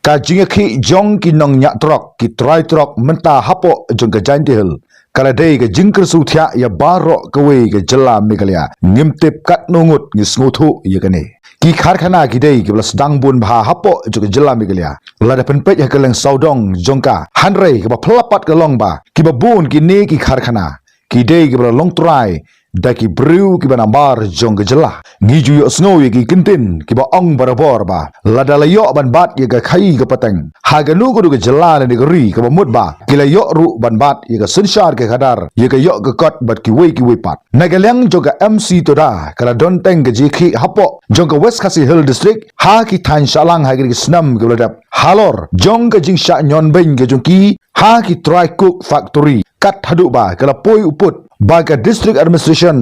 ka jingaki jong ki nong nya trok ki try trok menta hapo jong ka jantil kala dei ka jingker su thya ya baro ka we ka jala Meghalaya ngimtep kat nungut ngi snuthu ya kane ki kharkhana ki dei ki blas dang bun bha hapo jong ka jala Meghalaya la da pen pet ya ka leng saudong jongka hanrei ka ba phlapat ka long ba ki ba bun ki ne ki kharkhana ki dei ki bla long try daki brew ki ba nambar jong ka jala ngi ju yo snow ye ki kintin ki ba ong barabor ba la da la yo ban bat ye ka khai ka pateng ha ga nu ko du ka jala ne ka ri ka ba mut ba ki la yo ru ban bat ye ka sunshar ke khadar ye ka yo ka kot bat ki we pat na ga leng jong ka MC to da kala don teng ka ji khi hapo jong ka West Khasi Hill District ha ki than shalang ha ki snam ka ladap halor jong ka jing sha nyon ben ka jong ki ha ki try cook factory kat hadu ba kala poi uput ba ka district administration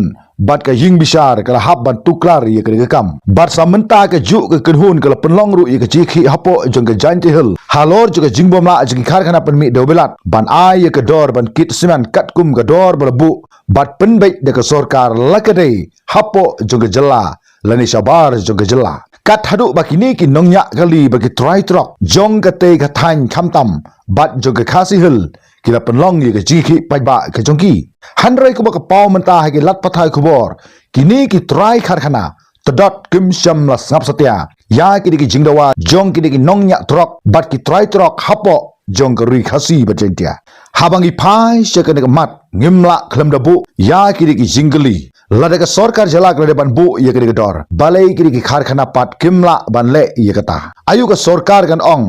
bat ka ying bishar kala hab ban tuklar ye ka kam bat samenta ka ju ka kunhun kala penlong ru ye ka jikhi hapo jong ka Jainti Hill halor ju ka jingbom la ji kharkhana pen mi dobelat ban ai ye ka dor ban kit siman kat kum ka dor balabu bat penbei de ka sorkar lakade hapo jong ka jalla lani shabar jong ka jalla kat hadu bakini ki nongnya kali bagi try trok jong ka te ka than khamtam bat jong ka Khasi Hill kila penlong ye ka jikhi pajba ka jongki hanrai ko ba ka paw menta ha ki lat pathai khubor kini ki try kharkhana todot kim sham la ngap satya ya ki ki jingdawa jong ki nongnya trok bat ki try trok hapo jong ka ri khasi bajentia habangi phai shekane ka mat ngimla khlam dabu ya ki jingli lada ka sarkar jala ka ban bu ye ki dor balai ki kharkhana pat kimla ban le ye kata ayu ka sarkar kan ong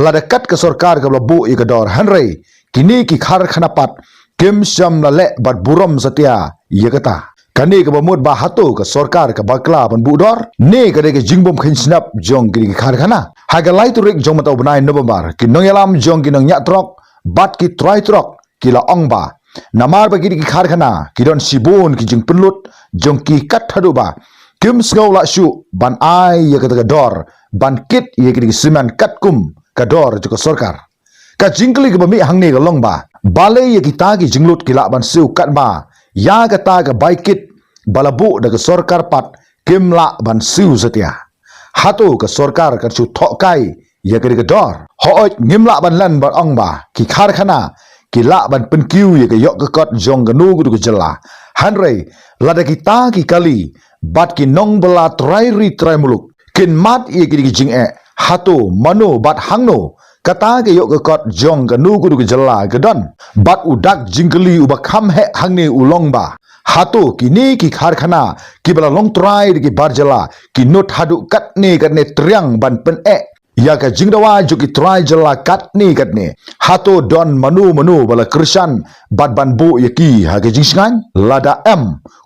lada kat ka sarkar ka bu ye ka dor hanrai kini ki kharkhana pat kim sham la le bat buram satya ye kata kani ka bamut ba hatu ka sarkar ka bakla ban budor ne ka de ke jingbom khin snap jong ki kharkhana ha ga lai turik jong mata banai November ki nong yalam jong ki nong nya trok bat ki try trok ki la ong ba namar ba ki kharkhana ki don sibun ki jing penlut jong ki kat hadu ba kim snow la shu ban ai ye ka dor ban kit ye ki siman kat kum ka dor ju ka sarkar ka jingkli ka bami hangne ka long ba balai ye kita ki jinglut ki la ban siu kat ba ya ka ta ka baikit balabu da ka sarkar pat kimla ban siu satya hatu ka sarkar ka chu thokai ye ka dor ho ngimla ban lan ban ong ba ki kharkhana ki la ban penkiu ye ka yok ka kot jong ka nu ku ka jala hanrei lada kita ki kali bat ki nong bala trai ri trai muluk kin mat ye ki jing e hatu mano bat hangno kata ke yok ke kot jong ke nu ku jala ke don bat udak jingkeli uba kham he hangne ulong ba hatu kini ki kharkhana ki bala long try ki barjala ki not hadu katne triang ban pen ya ka jingdawa ju ki try jala katne hatu don manu bala krishan bat ban bu yaki ha ke jingsngan lada m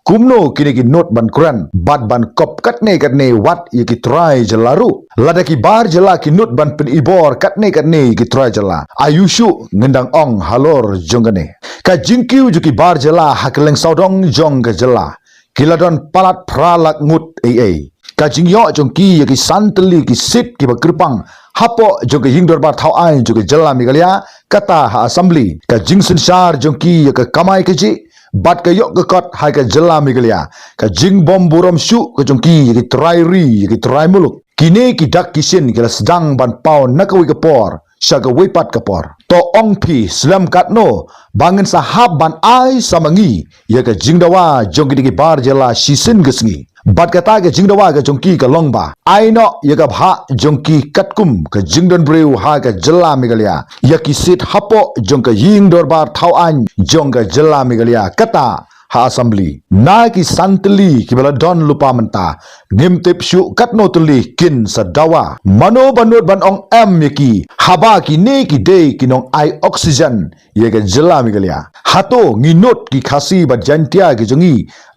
kumno kini ki not ban kuran bat ban kop katne wat yaki try jala ru lada ki bar jala ki not ban pen ibor katne ki try jala ayushu ngendang ong halor jongane ka jingkiu ju ki bar jala hakeleng saudong jong ka jala kiladon palat pralak ngut ka jingyo jongki yaki santeli ki sit ki bakripang hapo jong hingdor bar thau ai jong jala Meghalaya kata ha assembly ka jingsen shar jongki yaka kamai ke ji bat ka yok ka kot hai ka jala Meghalaya ka jing bom buram shu ka jongki yaki try muluk kini ki dak kisin kila sedang ban pau nakawi ka por syaga wepat ka por to ong pi slam kat no bangen sahab ban ai samangi yaka jingdawa jongki ki bar jala sisin gesngi bat kata ke jingdawa ke jongki ka longba aino ya ka bha jongki katkum ke jingdon breu ha ka jala Meghalaya ya ki sit hapo jong ka ying dorbar thau an jong ka jala Meghalaya kata ha assembly na ki santli ki bala don lupa menta ngimtip syu katno tuli kin sadawa mano banut ban ong am yaki haba ki ne ki de ki nong ai oxygen ye ka jala Meghalaya hato nginot ki khasi ba jantia ki jongi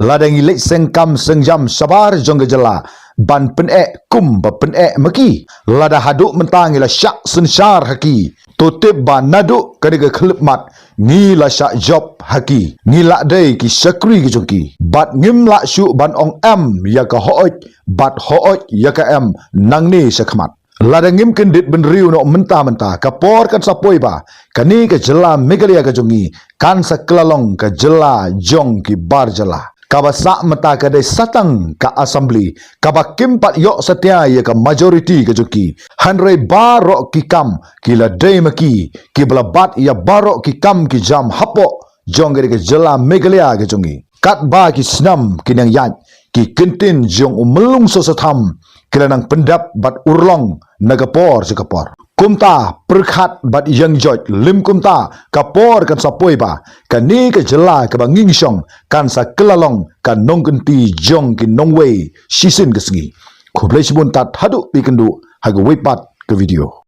ladangi le sengkam sengjam sabar jong ka jala ban pen kum ba pen maki lada hadu mentang ila syak sensyar haki totip ba nadu kadiga khlip mat ni la syak job haki ni la dei ki sakri ki jongki bat ngim la syu ban ong am ya ka hooj bat hooj ya ka am nang ni sakhmat lada ngim kendit ben riu no menta ka por kan sapoi ba kani ka jala Meghalaya ka jongi kan saklalong ka jala jong ki bar jala kabasa mata kadai satang ka assembly kaba kimpat yok setia ya ka majority ke juki hanrei barok ki kam kila dei maki ki belabat ya barok ki kam ki jam hapo jong ke jela Meghalaya ke jongi kat ba ki snam kinang yat ki kentin jong umelung sosatham kila nang pendap bat urlong nagapor sekapor kumta perkhat bat yang joj lim kumta kapor kan sapoi ba kan ni ke jela ke banging song kan sa kelalong kan nong kenti jong ki nongwei sisin ke sengi khoblai sibun tat hadu pikendu hago weipat ke video